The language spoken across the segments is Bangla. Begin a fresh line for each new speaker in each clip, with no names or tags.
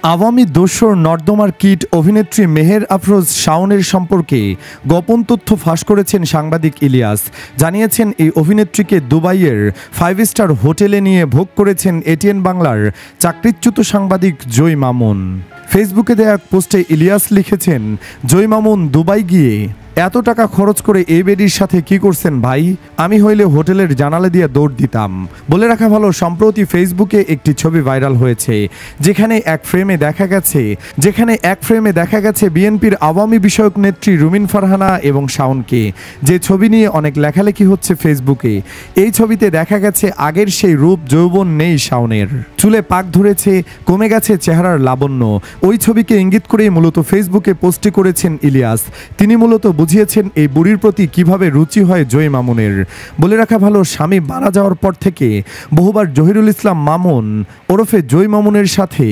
আওয়ামী দোসর নর্দমার কীট অভিনেত্রী মেহের আফরোজ শাওনের সম্পর্কে গোপন তথ্য ফাঁস করেছেন সাংবাদিক ইলিয়াস। জানিয়েছেন এই অভিনেত্রীকে দুবাইয়ের 5 স্টার হোটেলে নিয়ে ভোগ করেছেন এটিএন বাংলার চাকরিচ্যুত সাংবাদিক জয় মামুন। ফেসবুকে দেয়া এক পোস্টে ইলিয়াস লিখেছেন, জয় মামুন দুবাই গিয়ে এত টাকা খরচ করে এই বেডির সাথে কি করছেন ভাই? আমি হইলে হোটেলের জানালা দিয়ে দৌড় দিতাম। বলে রাখা ভালো, সম্প্রতি ফেসবুকে একটি ছবি ভাইরাল হয়েছে যেখানে এক ফ্রেমে দেখা গেছে বিএনপির আওয়ামী বিষয়ক নেত্রী রুমিন ফারহানা এবং শাওনকে। যে ছবি নিয়ে অনেক লেখালেখি হচ্ছে ফেসবুকে। এই ছবিতে দেখা গেছে আগের সেই রূপ যৌবন নেই শাওনের, চুলে পাক ধরেছে, কমে গেছে চেহারার লাবণ্য। ওই ছবিকে ইঙ্গিত করেই মূলত ফেসবুকে পোস্টটি করেছেন ইলিয়াস। তিনি মূলত বুঝিয়েছেন এই বুড়ির প্রতি কিভাবে রুচি হয় জয় মামুনের। বলে রাখা ভালো, স্বামী মারা যাওয়ার পর থেকে বহুবার জহিরুল ইসলাম মামুন ওরফে জয় মামুনের সাথে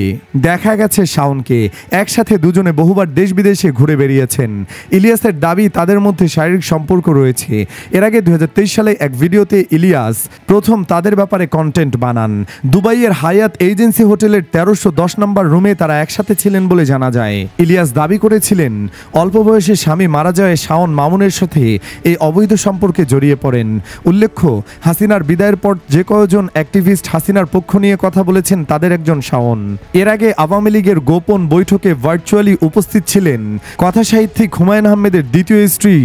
দেখা গেছে শাওনকে। একসাথে দুজনে বহুবার দেশ বিদেশে ঘুরে বেরিয়েছেন। ইলিয়াসের দাবি তাদের মধ্যে শারীরিক সম্পর্ক রয়েছে। এর আগে 2023 সালে এক ভিডিওতে ইলিয়াস প্রথম তাদের ব্যাপারে কন্টেন্ট বানান। দুবাইয়ের হায়াত এজেন্সি হোটেলের 1310 নম্বর রুমে তারা একসাথে ছিলেন বলে জানা যায়। ইলিয়াস দাবি করেছিলেন অল্প বয়সে স্বামী মারা যায় শাওন মামুনের সাথে এই অবৈধ সম্পর্কে জড়িয়ে পড়েন। উল্লেখ্য, হাসিনার বিদায়ের পর যে কয়েকজন অ্যাক্টিভিস্ট হাসিনার পক্ষ নিয়ে কথা বলেছেন তাদের একজন শাওন। এর আগে আওয়ামী লীগের গোপন বৈঠকে ভার্চুয়ালি উপস্থিত ছিলেন কথাসাহিত্যিক হুমায়ুন আহমেদের দ্বিতীয় স্ত্রী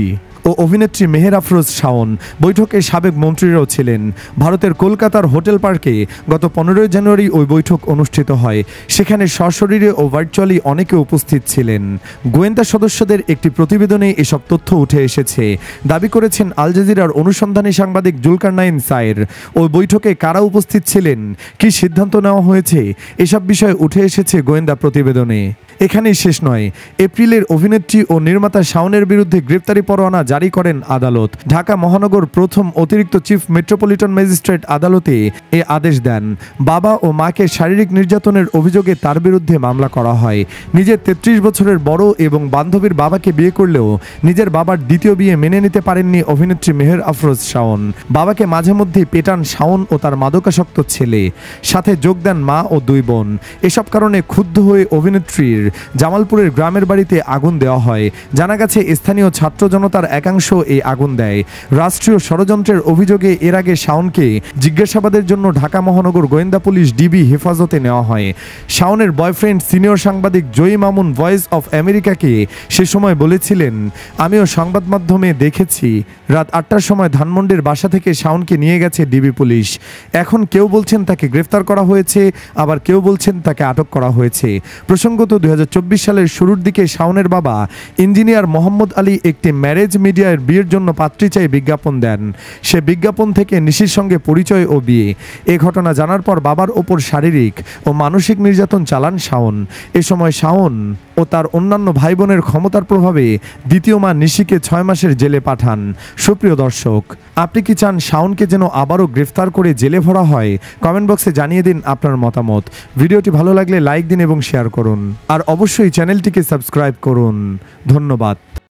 ও অভিনেত্রী মেহের আফরোজ শাওন। বৈঠকে সাবেক মন্ত্রীরাও ছিলেন। ভারতের কলকাতার হোটেল পার্কে গত 15 জানুয়ারি ওই বৈঠক অনুষ্ঠিত হয়। সেখানে সশরীরে ও ভার্চুয়ালি অনেকে উপস্থিত ছিলেন। গোয়েন্দা সদস্যদের একটি প্রতিবেদনে এসব তথ্য উঠে এসেছে। দাবি করেছেন আল জাজিরার অনুসন্ধানী সাংবাদিক জুলকারনাইন সায়ের। ওই বৈঠকে কারা উপস্থিত ছিলেন, কি সিদ্ধান্ত নেওয়া হয়েছে, এসব বিষয় উঠে এসেছে গোয়েন্দা প্রতিবেদনে। এখানেই শেষ নয়। এপ্রিলের অভিনেত্রী ও নির্মাতা শাওনের বিরুদ্ধে গ্রেপ্তারি পরোয়ানা জারি করেন আদালত। ঢাকা মহানগর প্রথম অতিরিক্ত চিফ মেট্রোপলিটন ম্যাজিস্ট্রেট আদালতে এ আদেশ দেন। বাবা ও মাকে শারীরিক নির্যাতনের অভিযোগে তার বিরুদ্ধে মামলা করা হয়। নিজের 33 বছরের বড় এবং বান্ধবীর বাবাকে বিয়ে করলেও নিজের বাবার দ্বিতীয় বিয়ে মেনে নিতে পারেননি অভিনেত্রী মেহের আফরোজ শাওন। বাবাকে মাঝে মধ্যেই পেটান শাওন ও তার মাদকাসক্ত ছেলে। সাথে যোগ দেন মা ও 2 বোন। এসব কারণে ক্ষুব্ধ হয়ে অভিনেত্রীর জামালপুরের গ্রামের বাড়িতে আগুন দেওয়া হয়। জানা গেছে স্থানীয় ছাত্র জনতার একাংশ এই আগুন দেয়। রাষ্ট্রীয় ষড়যন্ত্রের অভিযোগে এর আগে শাওনকে জিজ্ঞাসাবাদের জন্য ঢাকা মহানগর গোয়েন্দা পুলিশ ডিবি হেফাজতে নেওয়া হয়। শাওনের বয়ফ্রেন্ড সিনিয়র সাংবাদিক জয় মামুন ভয়েস অফ আমেরিকাকে সে সময় বলেছিলেন, আমিও সংবাদ মাধ্যমে দেখেছি রাত 8টার সময় ধানমন্ডির বাসা থেকে শাওনকে নিয়ে গেছে ডিবি পুলিশ। এখন কেউ বলছেন তাকে গ্রেফতার করা হয়েছে, আবার কেউ বলছেন তাকে আটক করা হয়েছে। প্রসঙ্গত 2024 সালের শুরুর দিকে শাওনের বাবা ইঞ্জিনিয়ার মোহাম্মদ আলী একটি ম্যারেজ মিডিয়ার বিয়ের জন্য পাত্রী চাই বিজ্ঞাপন দেন। সে বিজ্ঞাপন থেকে নিশির সঙ্গে পরিচয় ও বিয়ে। এ ঘটনা জানার পর বাবার ওপর শারীরিক ও মানসিক নির্যাতন চালান শাওন। এ সময় শাওন ও তার অন্যান্য ভাই বোনের ক্ষমতার প্রভাবে দ্বিতীয় মা নিশিকে 6 মাসের জেলে পাঠান। সুপ্রিয় দর্শক, আপনি কি চান শাওনকে যেন আবারও গ্রেফতার করে জেলে ভরা হয়? কমেন্ট বক্সে জানিয়ে দিন আপনার মতামত। ভিডিওটি ভালো লাগলে লাইক দিন এবং শেয়ার করুন। আর অবশ্যই চ্যানেলটিকে সাবস্ক্রাইব করুন। ধন্যবাদ।